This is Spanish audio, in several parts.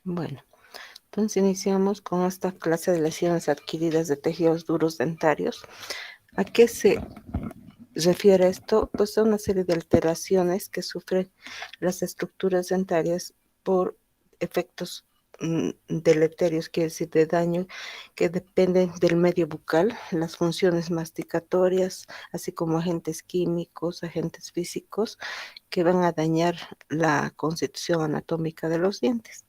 Bueno, entonces iniciamos con esta clase de lesiones adquiridas de tejidos duros dentarios. ¿A qué se refiere esto? Pues a una serie de alteraciones que sufren las estructuras dentarias por efectos deleterios, quiere decir de daño, que dependen del medio bucal, las funciones masticatorias, así como agentes químicos, agentes físicos, que van a dañar la constitución anatómica de los dientes.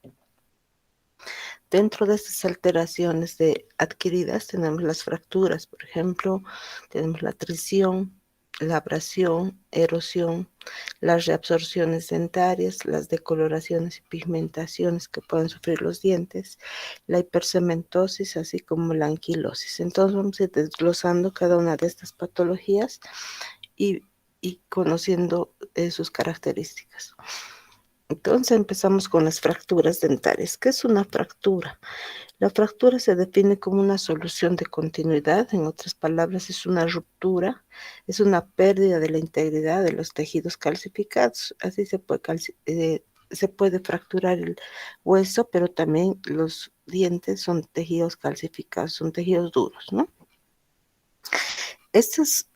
Dentro de estas alteraciones adquiridas tenemos las fracturas, por ejemplo, tenemos la trisión, la abrasión, erosión, las reabsorciones dentarias, las decoloraciones y pigmentaciones que pueden sufrir los dientes, la hipercementosis, así como la anquilosis. Entonces vamos a ir desglosando cada una de estas patologías y, y conociendo sus características. Entonces empezamos con las fracturas dentarias. ¿Qué es una fractura? La fractura se define como una solución de continuidad, en otras palabras, es una ruptura, es una pérdida de la integridad de los tejidos calcificados. Así se puede fracturar el hueso, pero también los dientes son tejidos calcificados, son tejidos duros, ¿no? Estas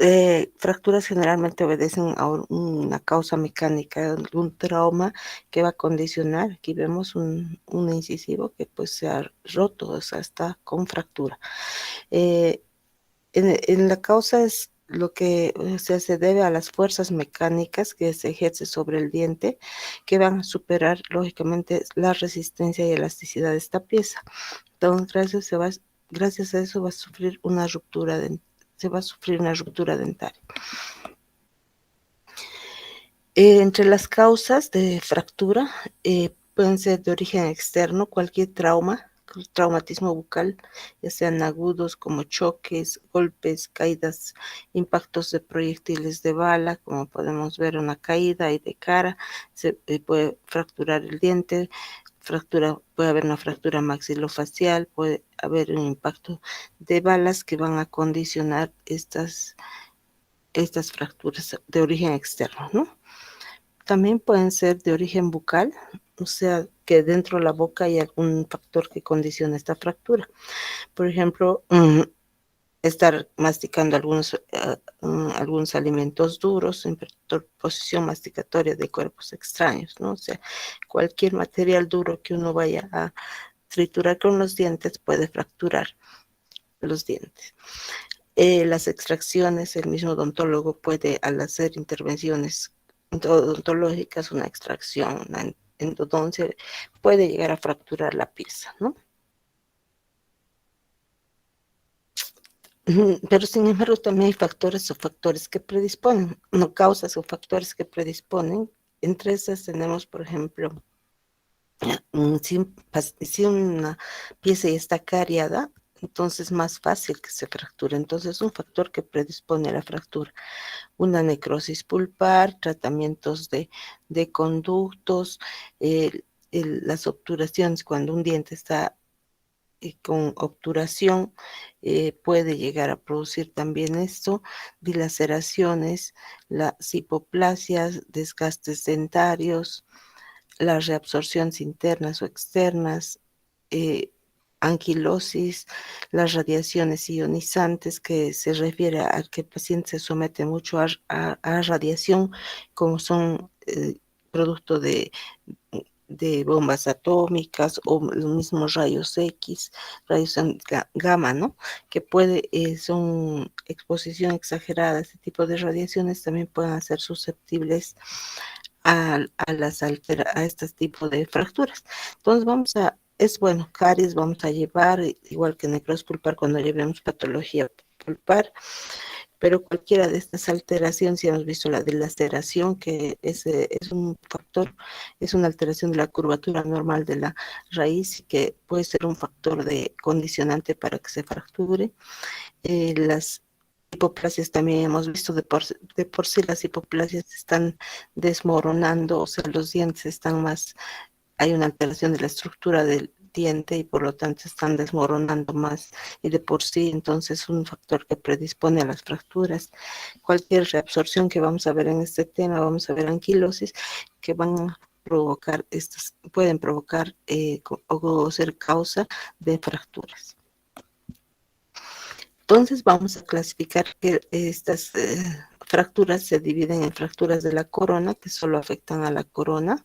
fracturas generalmente obedecen a una causa mecánica, un trauma que va a condicionar. Aquí vemos un incisivo que pues se ha roto, o sea, está con fractura. En la causa es lo que se debe a las fuerzas mecánicas que se ejerce sobre el diente, que van a superar lógicamente la resistencia y elasticidad de esta pieza. Entonces, gracias a eso va a sufrir una ruptura se va a sufrir una ruptura dentaria. Entre las causas de fractura pueden ser de origen externo, cualquier traumatismo bucal, ya sean agudos como choques, golpes, caídas, impactos de proyectiles de bala, como podemos ver una caída y de cara, se puede fracturar el diente, puede haber una fractura maxilofacial, puede haber un impacto de balas que van a condicionar estas fracturas de origen externo, ¿no? También pueden ser de origen bucal, o sea, que dentro de la boca hay algún factor que condiciona esta fractura. Por ejemplo, estar masticando algunos alimentos duros en posición masticatoria de cuerpos extraños, ¿no? O sea, cualquier material duro que uno vaya a triturar con los dientes puede fracturar los dientes. Las extracciones, el mismo odontólogo puede, al hacer intervenciones odontológicas, una extracción, una endodoncia, puede llegar a fracturar la pieza, ¿no? Pero sin embargo también hay factores que predisponen, no causas o factores que predisponen. Entre esas tenemos, por ejemplo, si una pieza ya está cariada, entonces es más fácil que se fracture. Entonces es un factor que predispone a la fractura. Una necrosis pulpar, tratamientos de conductos, las obturaciones, cuando un diente está con obturación, puede llegar a producir también esto, dilaceraciones, las hipoplasias, desgastes dentarios, las reabsorciones internas o externas, eh, anquilosis, las radiaciones ionizantes, que se refiere a que el paciente se somete mucho a radiación, como son producto de bombas atómicas o los mismos rayos X, rayos gamma, ¿no? Que son exposición exagerada, este tipo de radiaciones también pueden ser susceptibles a este tipo de fracturas. Entonces es bueno, caries vamos a llevar, igual que necrosis pulpar cuando llevemos patología pulpar, pero cualquiera de estas alteraciones, si hemos visto la dilaceración, que es un factor, es una alteración de la curvatura normal de la raíz y que puede ser un factor de condicionante para que se fracture. Las hipoplasias también hemos visto de por sí las hipoplasias están desmoronando, o sea, los dientes están más, hay una alteración de la estructura del diente y por lo tanto están desmoronando más y de por sí entonces un factor que predispone a las fracturas. Cualquier reabsorción que vamos a ver en este tema, vamos a ver anquilosis que van a provocar pueden provocar o ser causa de fracturas. Entonces vamos a clasificar que estas fracturas se dividen en fracturas de la corona, que solo afectan a la corona,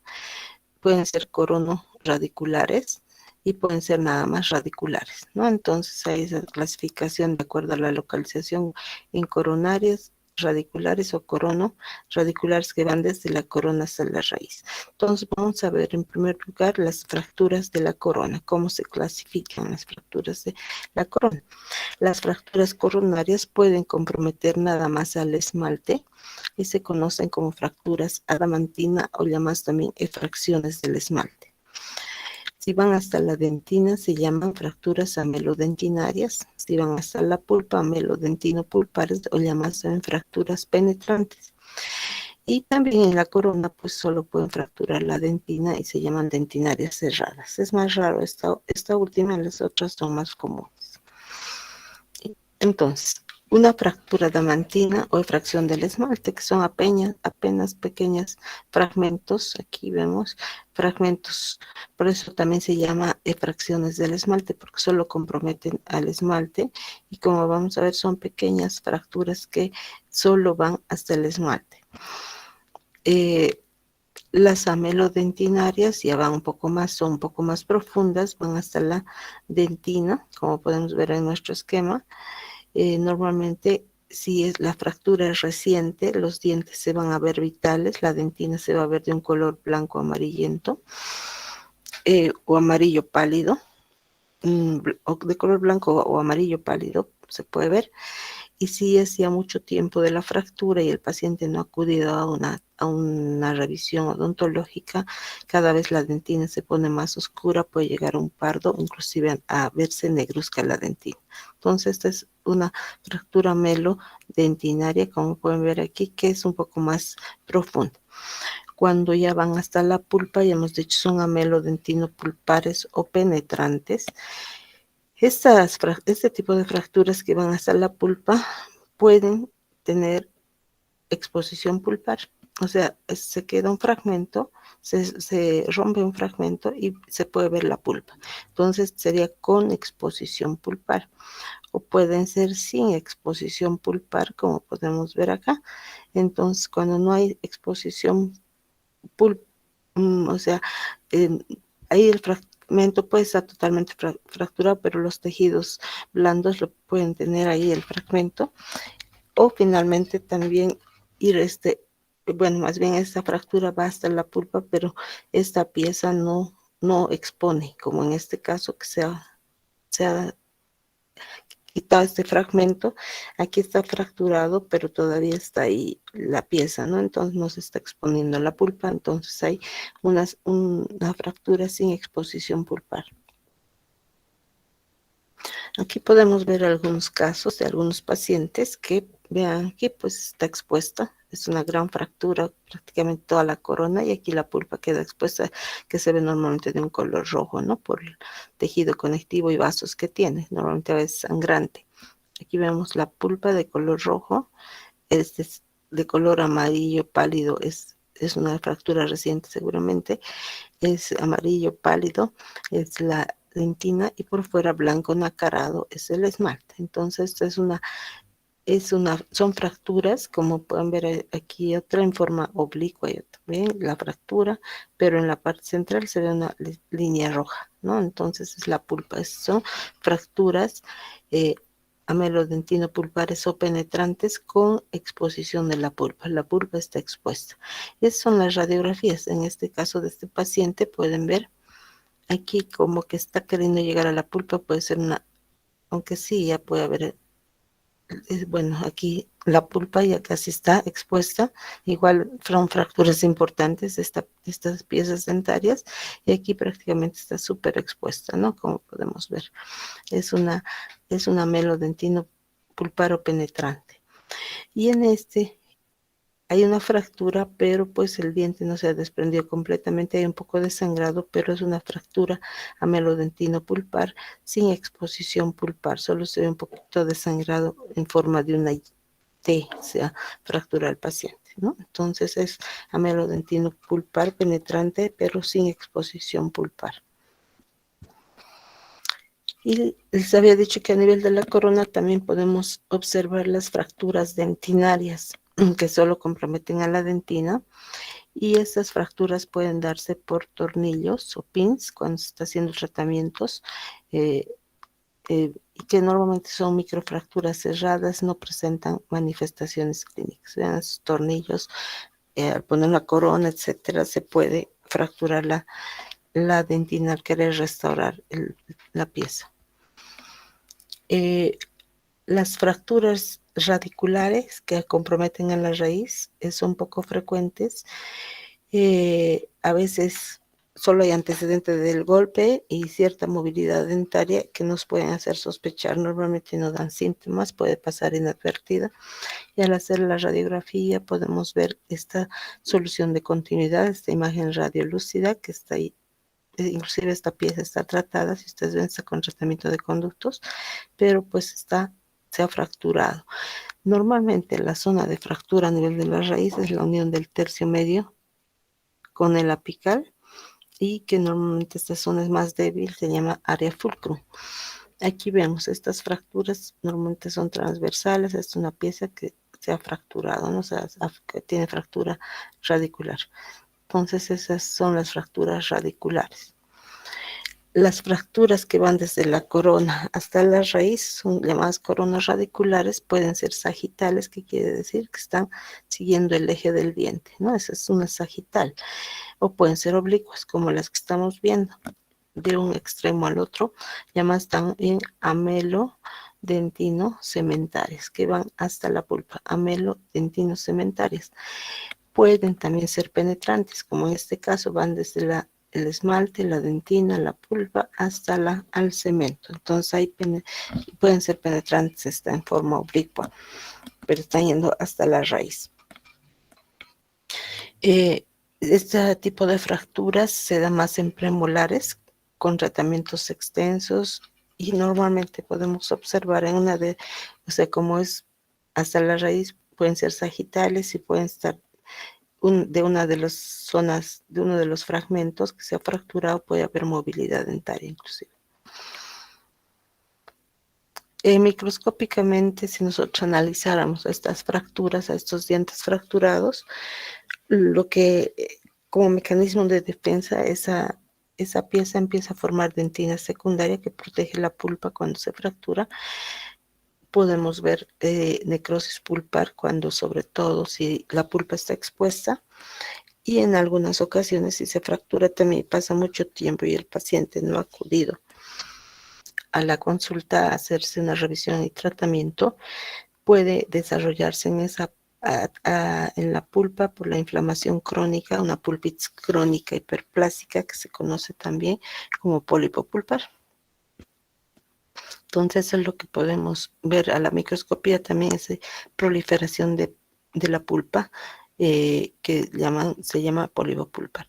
pueden ser corono-radiculares y pueden ser nada más radiculares, ¿no? Entonces hay esa clasificación de acuerdo a la localización en coronarias, radiculares o corono-radiculares que van desde la corona hasta la raíz. Entonces vamos a ver en primer lugar las fracturas de la corona, cómo se clasifican las fracturas de la corona. Las fracturas coronarias pueden comprometer nada más al esmalte y se conocen como fracturas adamantina o llamadas también efracciones del esmalte. Si van hasta la dentina se llaman fracturas amelodentinarias. Si van hasta la pulpa, amelodentino-pulpares o llamadas también fracturas penetrantes. Y también en la corona pues solo pueden fracturar la dentina y se llaman dentinarias cerradas. Es más raro esta última, las otras son más comunes. Entonces, una fractura adamantina o efracción del esmalte, que son apenas pequeños fragmentos, aquí vemos fragmentos, por eso también se llama efracciones del esmalte, porque solo comprometen al esmalte, y como vamos a ver son pequeñas fracturas que solo van hasta el esmalte. Las amelodentinarias ya van un poco más, son un poco más profundas, van hasta la dentina, como podemos ver en nuestro esquema. Normalmente si la fractura es reciente, los dientes se van a ver vitales, la dentina se va a ver de un color blanco amarillento o amarillo pálido, o de color blanco o amarillo pálido, se puede ver. Y si es ya mucho tiempo de la fractura y el paciente no ha acudido a una revisión odontológica, cada vez la dentina se pone más oscura, puede llegar a un pardo, inclusive a verse negruzca la dentina. Entonces esta es una fractura melodentinaria, como pueden ver aquí, que es un poco más profunda. Cuando ya van hasta la pulpa, ya hemos dicho, son amelodentino-pulpares o penetrantes. Este tipo de fracturas que van hasta la pulpa pueden tener exposición pulpar, o sea, se queda un fragmento, se rompe un fragmento y se puede ver la pulpa. Entonces sería con exposición pulpar, o pueden ser sin exposición pulpar, como podemos ver acá. Entonces, cuando no hay exposición pulpar, o sea, ahí el fragmento puede estar totalmente fracturado, pero los tejidos blandos lo pueden tener ahí el fragmento, o finalmente también ir bueno, más bien esta fractura va hasta la pulpa, pero esta pieza no expone, como en este caso que se ha quitado este fragmento, aquí está fracturado, pero todavía está ahí la pieza, ¿no? Entonces no se está exponiendo la pulpa, entonces hay una fractura sin exposición pulpar. Aquí podemos ver algunos casos de algunos pacientes que, vean aquí, pues está expuesta, es una gran fractura, prácticamente toda la corona, y aquí la pulpa queda expuesta, que se ve normalmente de un color rojo, ¿no? Por el tejido conectivo y vasos que tiene, normalmente a veces sangrante. Aquí vemos la pulpa de color rojo, este es de color amarillo pálido, es una fractura reciente seguramente, es amarillo pálido, es la dentina, y por fuera blanco nacarado es el esmalte. Entonces son fracturas, como pueden ver aquí, otra en forma oblicua, y también la fractura, pero en la parte central se ve una línea roja, ¿no? Entonces es la pulpa, son fracturas amelodentino-pulpares o penetrantes con exposición de la pulpa está expuesta. Esas son las radiografías, en este caso de este paciente pueden ver aquí como que está queriendo llegar a la pulpa, puede ser aunque sí, ya puede haber, bueno, aquí la pulpa ya casi está expuesta, igual son fracturas importantes de estas piezas dentarias, y aquí prácticamente está súper expuesta, ¿no? Como podemos ver, es una melodentino pulparo penetrante. Y en este hay una fractura, pero pues el diente no se ha desprendido completamente, hay un poco de sangrado, pero es una fractura amelodentino pulpar sin exposición pulpar, solo se ve un poquito de sangrado en forma de una T, o sea, fractura al paciente. ¿no? Entonces es amelodentino pulpar penetrante, pero sin exposición pulpar. Y les había dicho que a nivel de la corona también podemos observar las fracturas dentinarias que solo comprometen a la dentina, y estas fracturas pueden darse por tornillos o pins cuando se está haciendo tratamientos, y que normalmente son microfracturas cerradas, no presentan manifestaciones clínicas. Vean esos tornillos, al poner la corona, etcétera, se puede fracturar la dentina al querer restaurar la pieza. Las fracturas radiculares que comprometen a la raíz son poco frecuentes. A veces solo hay antecedente del golpe y cierta movilidad dentaria que nos pueden hacer sospechar. Normalmente no dan síntomas, puede pasar inadvertida. Y al hacer la radiografía podemos ver esta solución de continuidad, esta imagen radiolúcida que está ahí. Inclusive esta pieza está tratada, si ustedes ven, está con tratamiento de conductos, pero pues se ha fracturado. Normalmente la zona de fractura a nivel de la raíz es la unión del tercio medio con el apical, y que normalmente esta zona es más débil, se llama área fulcrum. Aquí vemos estas fracturas, normalmente son transversales, es una pieza que se ha fracturado, ¿no? O sea, que tiene fractura radicular. Entonces esas son las fracturas radiculares. Las fracturas que van desde la corona hasta la raíz son llamadas coronas radiculares, pueden ser sagitales, que quiere decir que están siguiendo el eje del diente, ¿no? Esa es una sagital. O pueden ser oblicuas, como las que estamos viendo, de un extremo al otro, llamadas también amelodentino-cementarias, que van hasta la pulpa, amelodentino-cementarias. Pueden también ser penetrantes, como en este caso van desde el esmalte, la dentina, la pulpa, hasta al cemento. Entonces ahí pueden ser penetrantes, está en forma oblicua, pero están yendo hasta la raíz. Este tipo de fracturas se da más en premolares, con tratamientos extensos, y normalmente podemos observar en o sea, como es hasta la raíz, pueden ser sagitales y pueden estar de una de las zonas, de uno de los fragmentos que se ha fracturado, puede haber movilidad dentaria inclusive. Microscópicamente, si nosotros analizáramos estas fracturas, a estos dientes fracturados, lo que como mecanismo de defensa, esa pieza empieza a formar dentina secundaria que protege la pulpa cuando se fractura. Podemos ver necrosis pulpar cuando, sobre todo, si la pulpa está expuesta, y en algunas ocasiones si se fractura también pasa mucho tiempo y el paciente no ha acudido a la consulta a hacerse una revisión y tratamiento, puede desarrollarse en la pulpa por la inflamación crónica, una pulpitis crónica hiperplásica que se conoce también como pólipo pulpar. Entonces eso es lo que podemos ver a la microscopía, también esa proliferación de la pulpa que se llama pólipo pulpar.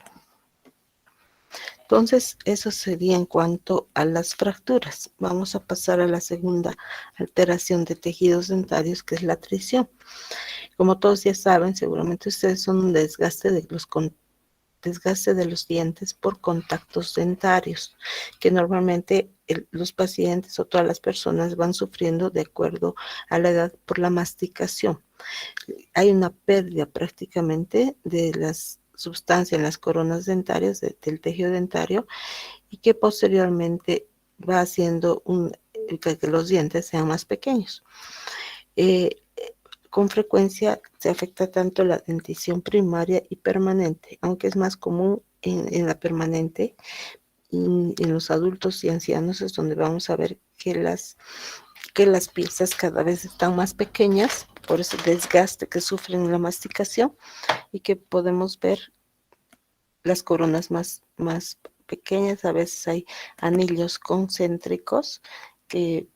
Entonces, eso sería en cuanto a las fracturas. Vamos a pasar a la segunda alteración de tejidos dentarios, que es la trisión. Como todos ya saben, seguramente ustedes, son un desgaste de los dientes por contactos dentarios, que normalmente los pacientes o todas las personas van sufriendo de acuerdo a la edad por la masticación. Hay una pérdida prácticamente de las sustancias en las coronas dentarias del tejido dentario, y que posteriormente va haciendo que los dientes sean más pequeños. Con frecuencia se afecta tanto la dentición primaria y permanente, aunque es más común en la permanente. En los adultos y ancianos es donde vamos a ver que las piezas cada vez están más pequeñas por ese desgaste que sufren en la masticación, y que podemos ver las coronas más pequeñas. A veces hay anillos concéntricos que,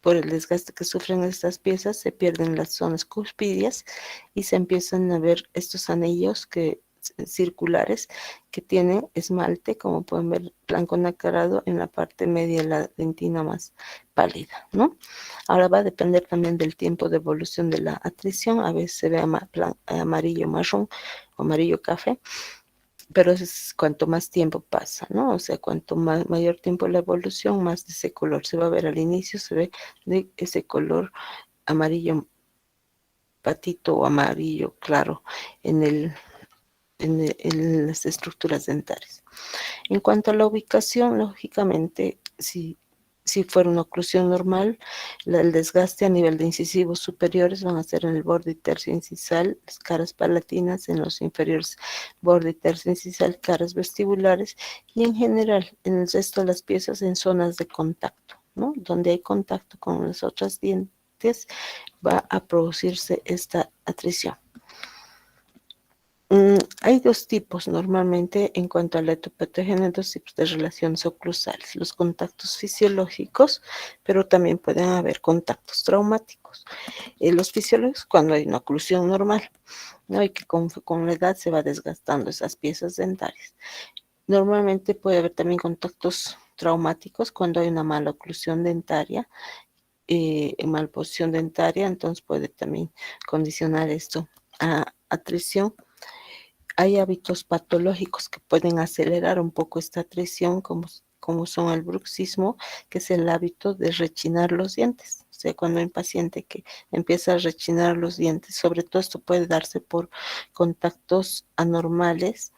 por el desgaste que sufren estas piezas, se pierden las zonas cuspidias y se empiezan a ver estos anillos que circulares que tienen esmalte, como pueden ver, blanco nacarado en la parte media de la dentina más pálida, ¿no? Ahora va a depender también del tiempo de evolución de la atrición. A veces se ve amarillo marrón o amarillo café, pero es cuanto más tiempo pasa, ¿no? O sea, cuanto mayor tiempo la evolución, más de ese color se va a ver al inicio, se ve de ese color amarillo patito o amarillo claro en las estructuras dentarias. En cuanto a la ubicación, lógicamente, si fuera una oclusión normal, el desgaste a nivel de incisivos superiores van a ser en el borde y tercio incisal, las caras palatinas, en los inferiores borde y tercio incisal, caras vestibulares, y en general en el resto de las piezas en zonas de contacto, ¿no? Donde hay contacto con las otras dientes va a producirse esta atrición. Hay dos tipos normalmente en cuanto a la etopatógena, dos tipos de relaciones oclusales, los contactos fisiológicos, pero también pueden haber contactos traumáticos. Los fisiológicos cuando hay una oclusión normal, ¿no? Y que con la edad se va desgastando esas piezas dentarias. Normalmente puede haber también contactos traumáticos cuando hay una mala oclusión dentaria, malposición dentaria, entonces puede también condicionar esto a atrición. Hay hábitos patológicos que pueden acelerar un poco esta atrición, como son el bruxismo, que es el hábito de rechinar los dientes. O sea, cuando hay un paciente que empieza a rechinar los dientes, sobre todo esto puede darse por contactos anormales,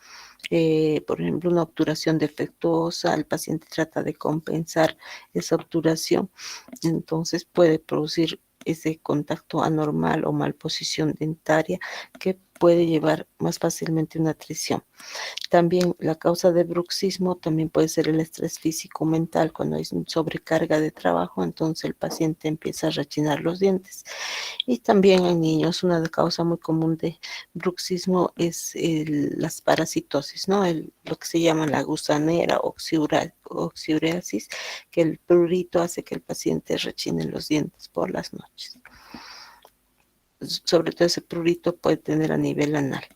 por ejemplo, una obturación defectuosa, el paciente trata de compensar esa obturación, entonces puede producir ese contacto anormal o malposición dentaria que puede llevar más fácilmente una atrición. También la causa de bruxismo también puede ser el estrés físico mental, cuando hay sobrecarga de trabajo, entonces el paciente empieza a rechinar los dientes. Y también en niños una causa muy común de bruxismo es las parasitosis, ¿no? Lo que se llama la gusanera oxiureasis, que el prurito hace que el paciente rechine los dientes por las noches. Sobre todo ese prurito puede tener a nivel anal.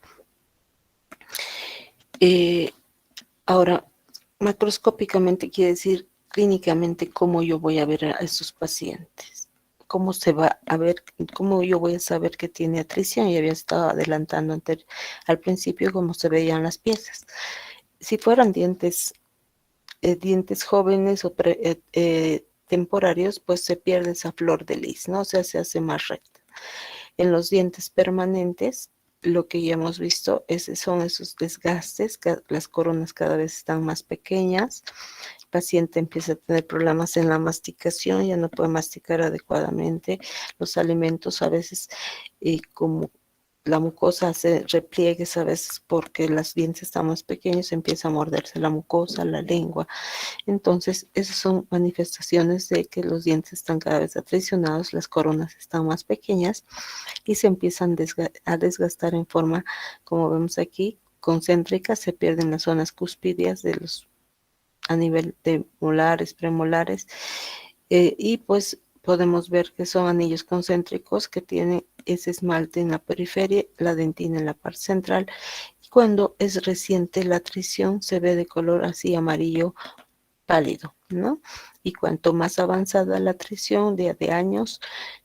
Ahora, macroscópicamente quiere decir clínicamente cómo yo voy a ver a estos pacientes, cómo se va a ver, cómo yo voy a saber que tiene atrición. Ya había estado adelantando al principio cómo se veían las piezas. Si fueran dientes jóvenes o temporarios, pues se pierde esa flor de lis, ¿no? O sea, se hace más recta. En los dientes permanentes, lo que ya hemos visto son esos desgastes, las coronas cada vez están más pequeñas, el paciente empieza a tener problemas en la masticación, ya no puede masticar adecuadamente los alimentos, a veces como la mucosa hace repliegues a veces porque los dientes están más pequeños, empieza a morderse la mucosa, la lengua. Entonces, esas son manifestaciones de que los dientes están cada vez atricionados, las coronas están más pequeñas y se empiezan a desgastar en forma, como vemos aquí, concéntrica, se pierden las zonas cúspides a nivel de molares, premolares, y pues podemos ver que son anillos concéntricos que tienen ese esmalte en la periferia, la dentina en la parte central, y cuando es reciente la atrición se ve de color así amarillo pálido, ¿no? Y cuanto más avanzada la atrición de años,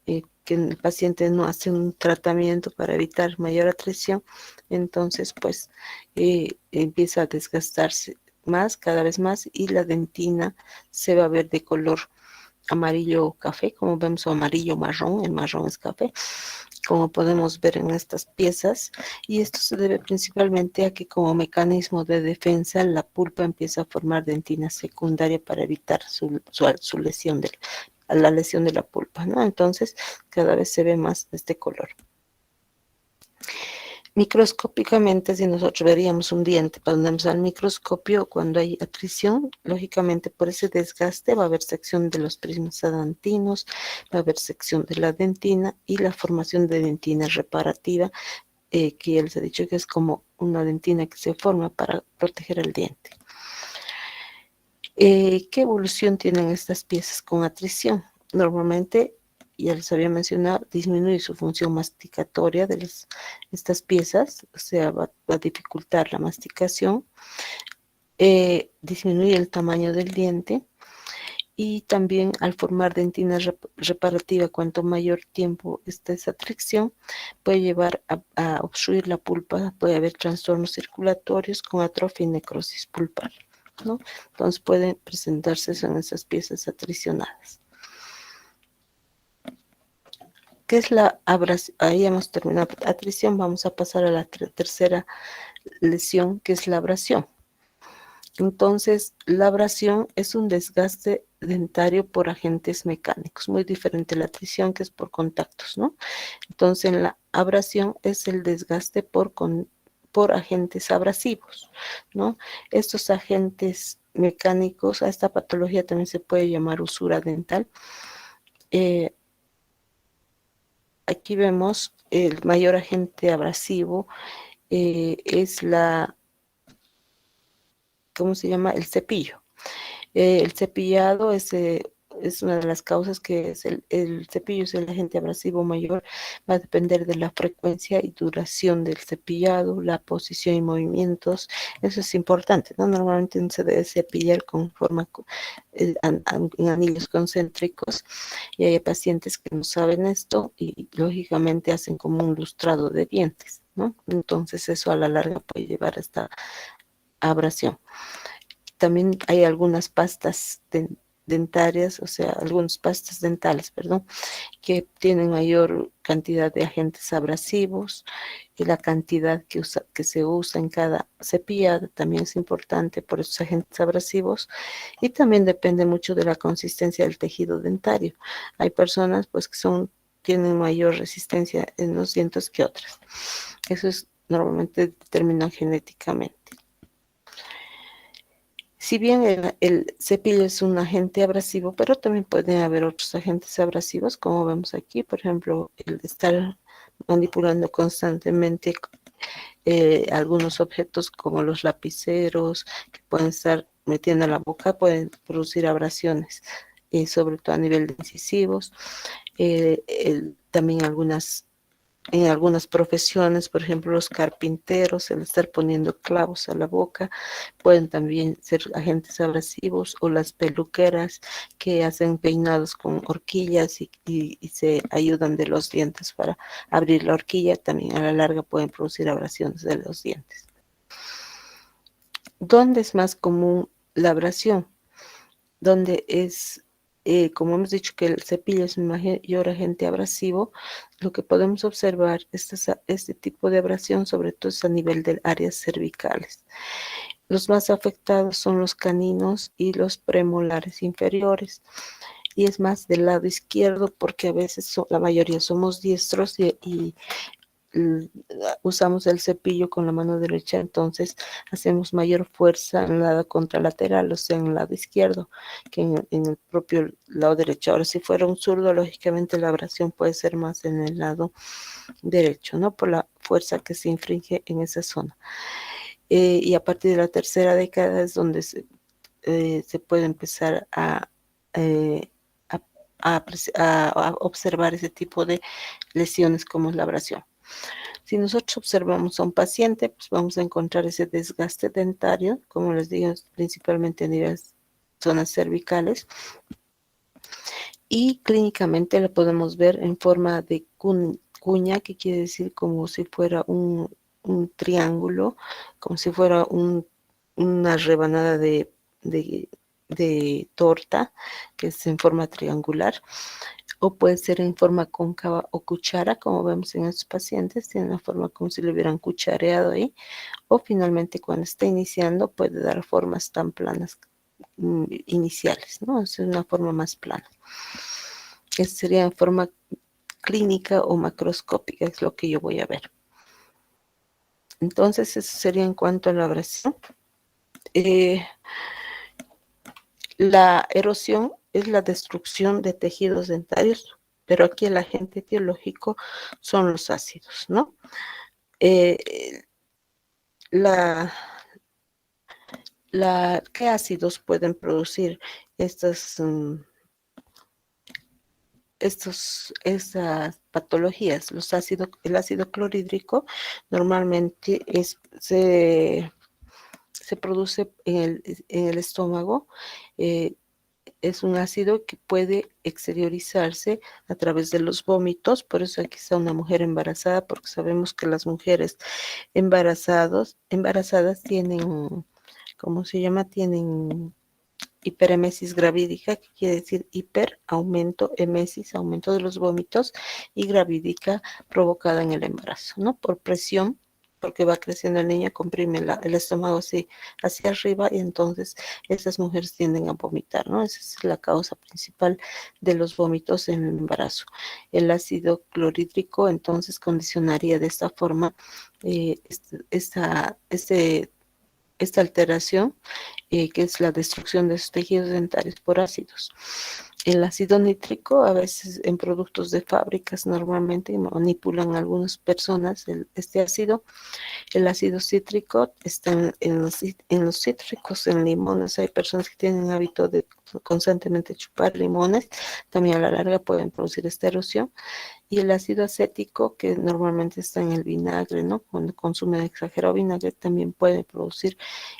que el paciente no hace un tratamiento para evitar mayor atrición, entonces pues empieza a desgastarse más, cada vez más, y la dentina se va a ver de color amarillo café, como vemos, o amarillo marrón, el marrón es café, como podemos ver en estas piezas, y esto se debe principalmente a que como mecanismo de defensa la pulpa empieza a formar dentina secundaria para evitar su lesión la lesión de la pulpa, ¿no? Entonces cada vez se ve más de este color. Microscópicamente, si nosotros veríamos un diente, ponemos al microscopio, cuando hay atrición, lógicamente por ese desgaste va a haber sección de los prismas adantinos, va a haber sección de la dentina y la formación de dentina reparativa, que ya les he dicho que es como una dentina que se forma para proteger el diente. ¿Qué evolución tienen estas piezas con atrición? Normalmente ya les había mencionado, disminuye su función masticatoria de estas piezas, o sea, va a dificultar la masticación, disminuye el tamaño del diente, y también al formar dentina reparativa, cuanto mayor tiempo está esa fricción, puede llevar a obstruir la pulpa, puede haber trastornos circulatorios con atrofia y necrosis pulpar, ¿no? Entonces pueden presentarse en esas piezas atricionadas. ¿Qué es la abrasión? Ahí hemos terminado la atrición, vamos a pasar a la tercera lesión, que es la abrasión. Entonces, la abrasión es un desgaste dentario por agentes mecánicos, muy diferente a la atrición, que es por contactos, ¿no? Entonces, la abrasión es el desgaste por agentes abrasivos, ¿no? Estos agentes mecánicos, a esta patología también se puede llamar usura dental. Aquí vemos el mayor agente abrasivo, es ¿cómo se llama? El cepillo. El cepillado es una de las causas que es el cepillo es el agente abrasivo mayor, va a depender de la frecuencia y duración del cepillado, la posición y movimientos, eso es importante, ¿no? Normalmente se debe cepillar con forma en anillos concéntricos, y hay pacientes que no saben esto y lógicamente hacen como un lustrado de dientes, ¿no? Entonces eso a la larga puede llevar a esta abrasión. También hay algunas pastas dentarias, o sea, algunas pastas dentales, perdón, que tienen mayor cantidad de agentes abrasivos, y la cantidad que se usa en cada cepillado también es importante por esos agentes abrasivos, y también depende mucho de la consistencia del tejido dentario. Hay personas pues que tienen mayor resistencia en los dientes que otras. Eso es normalmente determinado genéticamente. Si bien el cepillo es un agente abrasivo, pero también pueden haber otros agentes abrasivos, como vemos aquí, por ejemplo, el estar manipulando constantemente algunos objetos como los lapiceros, que pueden estar metiendo en la boca, pueden producir abrasiones, sobre todo a nivel de incisivos. También en algunas profesiones, por ejemplo, los carpinteros, el estar poniendo clavos a la boca, pueden también ser agentes abrasivos, o las peluqueras que hacen peinados con horquillas y se ayudan de los dientes para abrir la horquilla, también a la larga pueden producir abrasiones de los dientes. ¿Dónde es más común la abrasión? Donde es, como hemos dicho que el cepillo es un mayor agente abrasivo, lo que podemos observar es este tipo de abrasión, sobre todo es a nivel de áreas cervicales. Los más afectados son los caninos y los premolares inferiores, y es más del lado izquierdo, porque a veces la mayoría somos diestros y usamos el cepillo con la mano derecha, entonces hacemos mayor fuerza en el lado contralateral, o sea, en el lado izquierdo, que en el propio lado derecho. Ahora, si fuera un zurdo, lógicamente la abrasión puede ser más en el lado derecho, ¿no? Por la fuerza que se infringe en esa zona. Y a partir de la tercera década es donde se puede empezar eh, a, a observar ese tipo de lesiones como es la abrasión. Si nosotros observamos a un paciente, pues vamos a encontrar ese desgaste dentario, como les digo, principalmente a nivel zonas cervicales, y clínicamente lo podemos ver en forma de cuña, que quiere decir como si fuera un triángulo, como si fuera una rebanada de torta, que es en forma triangular, o puede ser en forma cóncava o cuchara, como vemos en estos pacientes, tiene una forma como si lo hubieran cuchareado ahí, o finalmente cuando está iniciando puede dar formas tan planas iniciales, ¿no? Es una forma más plana. Esta sería en forma clínica o macroscópica, es lo que yo voy a ver. Entonces, eso sería en cuanto a la abrasión. La erosión es la destrucción de tejidos dentarios, pero aquí el agente etiológico son los ácidos, ¿no? La, ¿Qué ácidos pueden producir estas estas patologías. El ácido clorhídrico normalmente se produce en el estómago. eh, es un ácido que puede exteriorizarse a través de los vómitos, por eso aquí está una mujer embarazada, porque sabemos que las mujeres embarazadas tienen, ¿cómo se llama? Tienen hiperemesis gravídica, que quiere decir hiper, aumento, emesis, aumento de los vómitos, y gravídica provocada en el embarazo, ¿no? Por presión, porque va creciendo el niño, comprime el estómago así hacia arriba, y entonces esas mujeres tienden a vomitar, ¿no? Esa es la causa principal de los vómitos en el embarazo. El ácido clorhídrico entonces condicionaría de esta forma esta alteración, que es la destrucción de los tejidos dentarios por ácidos. El ácido nítrico, a veces en productos de fábricas, normalmente manipulan algunas personas este ácido. El ácido cítrico está en los cítricos, en limones. Hay personas que tienen hábito de constantemente chupar limones, también a la larga pueden producir esta erosión. Y el ácido acético, que normalmente está en el vinagre, ¿no? Cuando consumen exagerado vinagre, también puede producir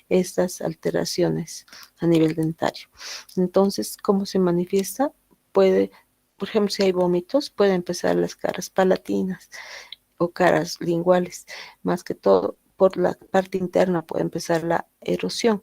estas alteraciones a nivel dentario. Entonces, ¿cómo se manifiesta? Puede, por ejemplo, si hay vómitos, puede empezar las caras palatinas o caras linguales, más que todo por la parte interna puede empezar la erosión.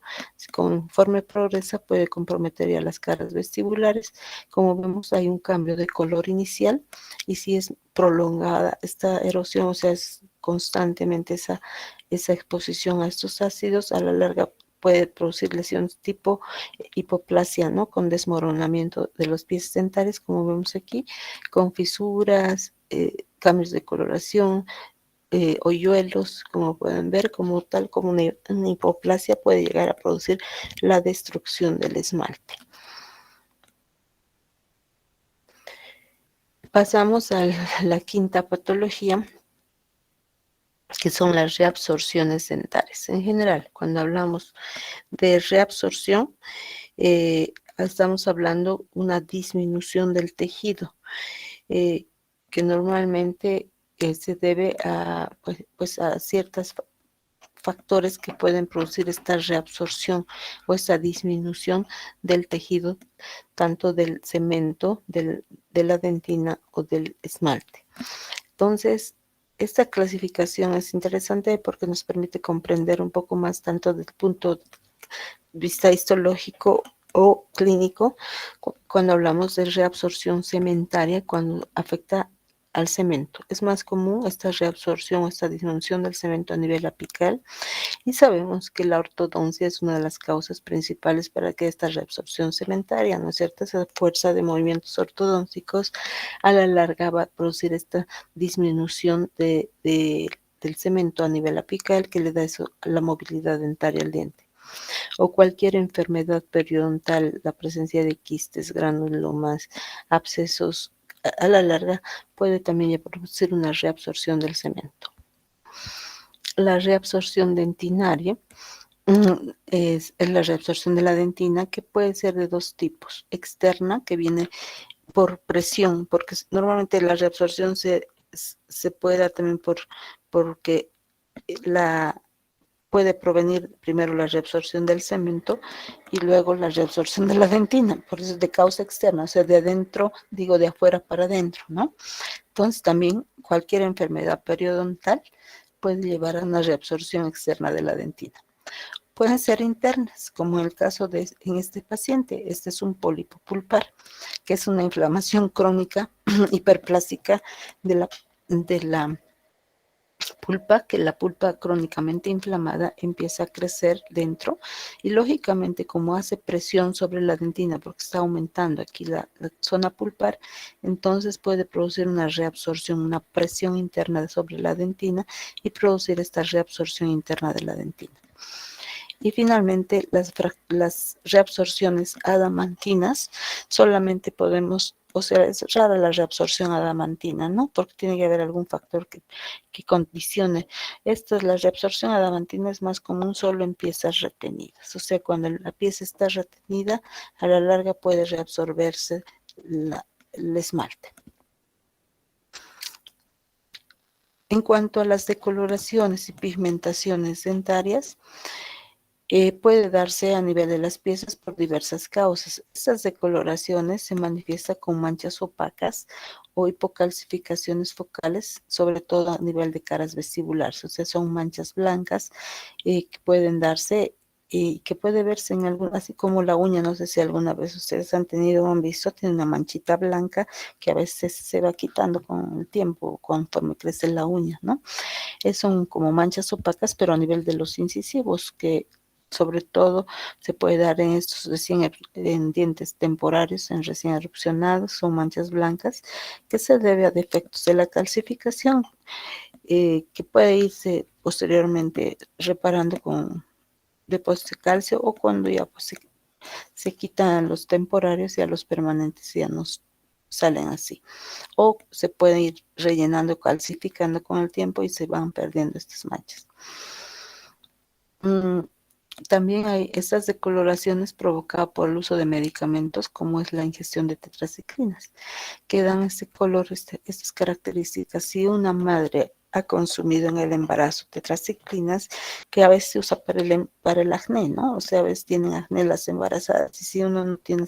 Conforme progresa puede comprometer ya las caras vestibulares. Como vemos, hay un cambio de color inicial, y si es prolongada esta erosión, o sea, es constantemente esa exposición a estos ácidos, a la larga puede producir lesiones tipo hipoplasia, ¿no? Con desmoronamiento de los pies dentales, como vemos aquí, con fisuras, cambios de coloración, hoyuelos, como pueden ver, como una hipoplasia puede llegar a producir la destrucción del esmalte. Pasamos a la quinta patología, que son las reabsorciones dentales. En general, cuando hablamos de reabsorción, estamos hablando una disminución del tejido, eh, que normalmente se debe pues a ciertas factores que pueden producir esta reabsorción o esta disminución del tejido, tanto del cemento, de la dentina o del esmalte. Entonces, esta clasificación es interesante porque nos permite comprender un poco más, tanto desde el punto de vista histológico o clínico, cuando hablamos de reabsorción cementaria, cuando afecta al cemento. Es más común esta reabsorción, esta disminución del cemento a nivel apical, y sabemos que la ortodoncia es una de las causas principales para que esta reabsorción cementaria, ¿no es cierto? Esa fuerza de movimientos ortodónticos a la larga va a producir esta disminución del cemento a nivel apical, que le da eso, la movilidad dentaria al diente. O cualquier enfermedad periodontal, la presencia de quistes, granulomas, abscesos, a la larga puede también producir una reabsorción del cemento. La reabsorción dentinaria es la reabsorción de la dentina, que puede ser de dos tipos: externa, que viene por presión, porque normalmente la reabsorción se puede dar también porque la puede provenir primero la reabsorción del cemento y luego la reabsorción de la dentina, por eso es de causa externa, o sea, de adentro, digo de afuera para adentro, ¿no? Entonces también cualquier enfermedad periodontal puede llevar a una reabsorción externa de la dentina. Pueden ser internas, como en el caso en este paciente. Este es un pólipo pulpar, que es una inflamación crónica hiperplástica de la pulpa, que la pulpa crónicamente inflamada empieza a crecer dentro, y lógicamente, como hace presión sobre la dentina porque está aumentando aquí la zona pulpar, entonces puede producir una reabsorción, una presión interna sobre la dentina, y producir esta reabsorción interna de la dentina. Y finalmente, las reabsorciones adamantinas solamente podemos, o sea, es rara la reabsorción adamantina, ¿no? Porque tiene que haber algún factor que condicione. La reabsorción adamantina es más común solo en piezas retenidas. O sea, cuando la pieza está retenida, a la larga puede reabsorberse el esmalte. En cuanto a las decoloraciones y pigmentaciones dentarias, puede darse a nivel de las piezas por diversas causas. Estas decoloraciones se manifiestan con manchas opacas o hipocalcificaciones focales, sobre todo a nivel de caras vestibulares, o sea, son manchas blancas que pueden darse y que puede verse en algún, así como la uña, no sé si alguna vez ustedes han tenido o han visto, tiene una manchita blanca que a veces se va quitando con el tiempo, conforme crece la uña, ¿no? Son como manchas opacas, pero a nivel de los incisivos, que sobre todo se puede dar en estos en dientes temporarios, en recién erupcionados, son manchas blancas, que se debe a defectos de la calcificación, que puede irse posteriormente reparando con depósitos de calcio o cuando ya pues, se quitan los temporarios y a los permanentes ya no salen así. O se puede ir rellenando, calcificando con el tiempo y se van perdiendo estas manchas. También hay estas decoloraciones provocadas por el uso de medicamentos, como es la ingestión de tetraciclinas, que dan este color, estas características. Si una madre ha consumido en el embarazo tetraciclinas, que a veces se usa para el acné, ¿no? O sea, a veces tienen acné las embarazadas, y si uno no tiene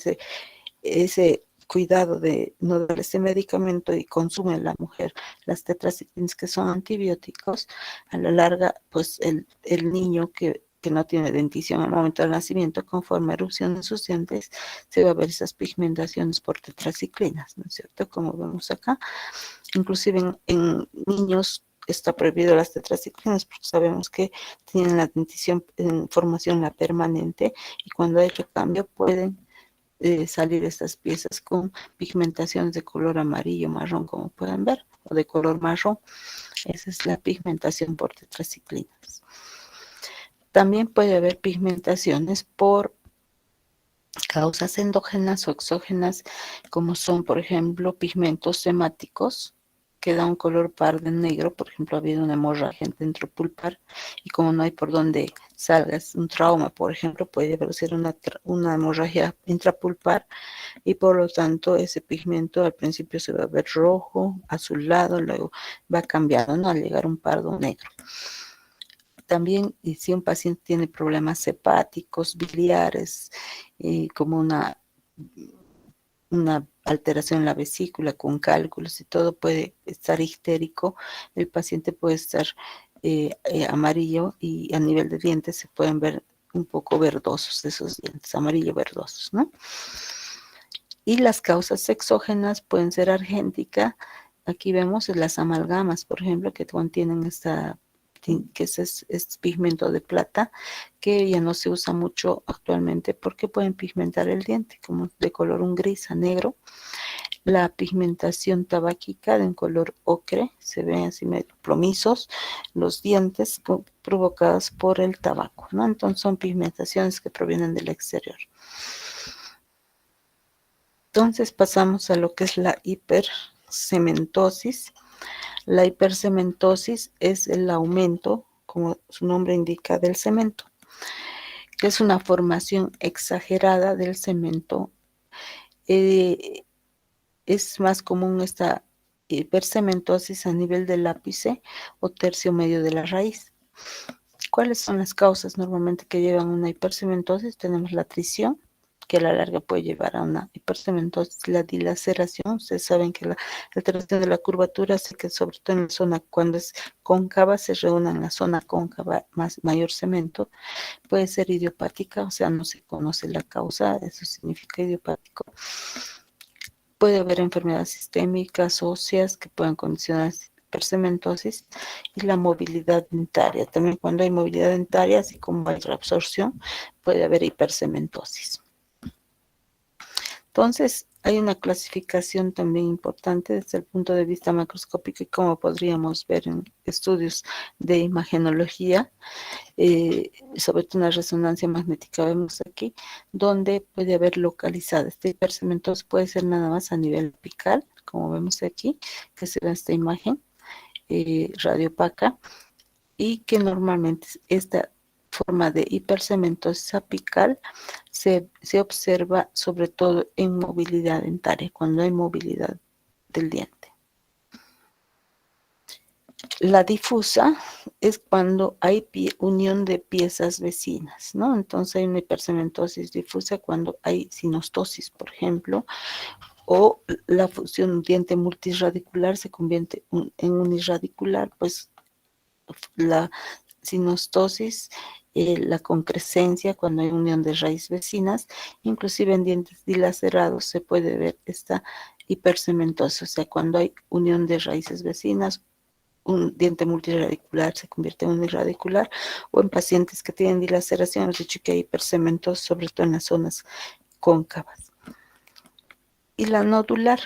ese cuidado de no dar ese medicamento y consume la mujer las tetraciclinas, que son antibióticos, a la larga, pues el niño que no tiene dentición al momento del nacimiento, conforme erupción en sus dientes, se va a ver esas pigmentaciones por tetraciclinas, ¿no es cierto? Como vemos acá, inclusive en niños está prohibido las tetraciclinas porque sabemos que tienen la dentición en formación la permanente y cuando hay recambio pueden salir estas piezas con pigmentaciones de color amarillo, marrón, como pueden ver, o de color marrón. Esa es la pigmentación por tetraciclinas. También puede haber pigmentaciones por causas endógenas o exógenas, como son, por ejemplo, pigmentos hemáticos, que da un color pardo negro. Por ejemplo, ha habido una hemorragia dentropulpar y como no hay por donde salga, es un trauma, por ejemplo, puede producir una hemorragia intrapulpar y por lo tanto ese pigmento al principio se va a ver rojo, azulado, luego va cambiando, ¿no? Al llegar un pardo negro. También, y si un paciente tiene problemas hepáticos, biliares, como una alteración en la vesícula con cálculos y todo, puede estar ictérico, el paciente puede estar amarillo y a nivel de dientes se pueden ver un poco verdosos esos dientes, amarillo verdosos, ¿no? Y las causas exógenas pueden ser argéntica. Aquí vemos las amalgamas, por ejemplo, que contienen que es pigmento de plata, que ya no se usa mucho actualmente porque pueden pigmentar el diente, como de color un gris a negro. La pigmentación tabáquica de un color ocre, se ven así medio plomizos los dientes provocados por el tabaco, ¿no? Entonces son pigmentaciones que provienen del exterior. Entonces pasamos a lo que es la hipercementosis. La hipercementosis es el aumento, como su nombre indica, del cemento, que es una formación exagerada del cemento. Es más común esta hipercementosis a nivel del ápice o tercio medio de la raíz. ¿Cuáles son las causas normalmente que llevan a una hipercementosis? Tenemos la tricción, que a la larga puede llevar a una hipercementosis, la dilaceración. Ustedes saben que la alteración de la curvatura hace que, sobre todo en la zona cuando es cóncava, se reúna en la zona cóncava mayor cemento. Puede ser idiopática, o sea, no se conoce la causa, eso significa idiopático. Puede haber enfermedades sistémicas, óseas, que puedan condicionar hipercementosis, y la movilidad dentaria. También cuando hay movilidad dentaria, así como hay reabsorción, puede haber hipercementosis. Entonces, hay una clasificación también importante desde el punto de vista macroscópico y como podríamos ver en estudios de imagenología, sobre todo una resonancia magnética vemos aquí, donde puede haber localizada esta hipercementosis. Puede ser nada más a nivel apical, como vemos aquí, que se ve esta imagen radiopaca, y que normalmente esta forma de hipercementosis apical se observa sobre todo en movilidad dentaria, cuando hay movilidad del diente. La difusa es cuando hay unión de piezas vecinas, ¿no? Entonces hay una hipercementosis difusa cuando hay sinostosis, por ejemplo, o la fusión diente multiradicular se convierte en uniradicular, pues la sinostosis, la concrescencia cuando hay unión de raíces vecinas, inclusive en dientes dilacerados se puede ver esta hipercementosis, o sea, cuando hay unión de raíces vecinas, un diente multiradicular se convierte en uniradicular, o en pacientes que tienen dilaceración, hemos dicho que hay hipercementosis, sobre todo en las zonas cóncavas. Y la nodular,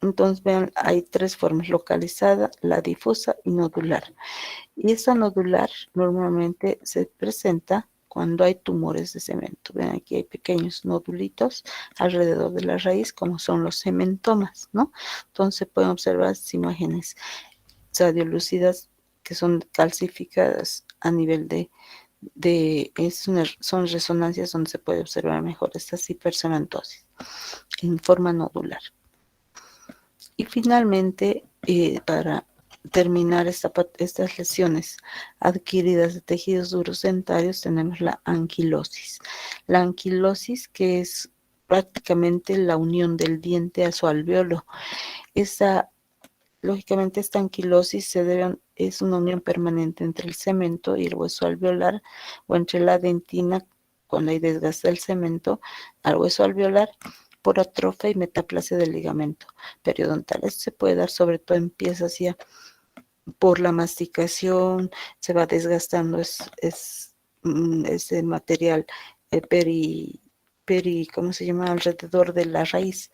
entonces vean, hay tres formas: localizada, la difusa y nodular. Y esa nodular normalmente se presenta cuando hay tumores de cemento. Ven, aquí hay pequeños nodulitos alrededor de la raíz, como son los cementomas, ¿no? Entonces pueden observar imágenes radiolúcidas que son calcificadas a nivel son resonancias donde se puede observar mejor estas hipercementosis en forma nodular. Y finalmente, para terminar estas lesiones adquiridas de tejidos duros dentarios, tenemos la anquilosis. La anquilosis, que es prácticamente la unión del diente a su alveolo. Lógicamente, esta anquilosis es una unión permanente entre el cemento y el hueso alveolar, o entre la dentina, cuando hay desgaste del cemento, al hueso alveolar, por atrofia y metaplasia del ligamento periodontal. Esto se puede dar sobre todo en piezas ya por la masticación, se va desgastando ese material ¿cómo se llama? Alrededor de la raíz.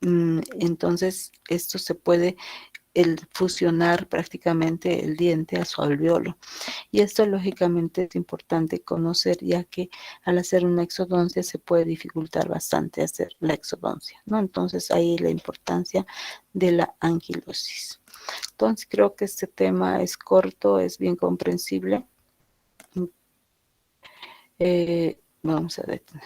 Entonces, esto se puede fusionar prácticamente el diente a su alveolo. Y esto lógicamente es importante conocer, ya que al hacer una exodoncia se puede dificultar bastante hacer la exodoncia, ¿no? Entonces ahí la importancia de la anquilosis. Entonces creo que este tema es corto, es bien comprensible. Vamos a detener.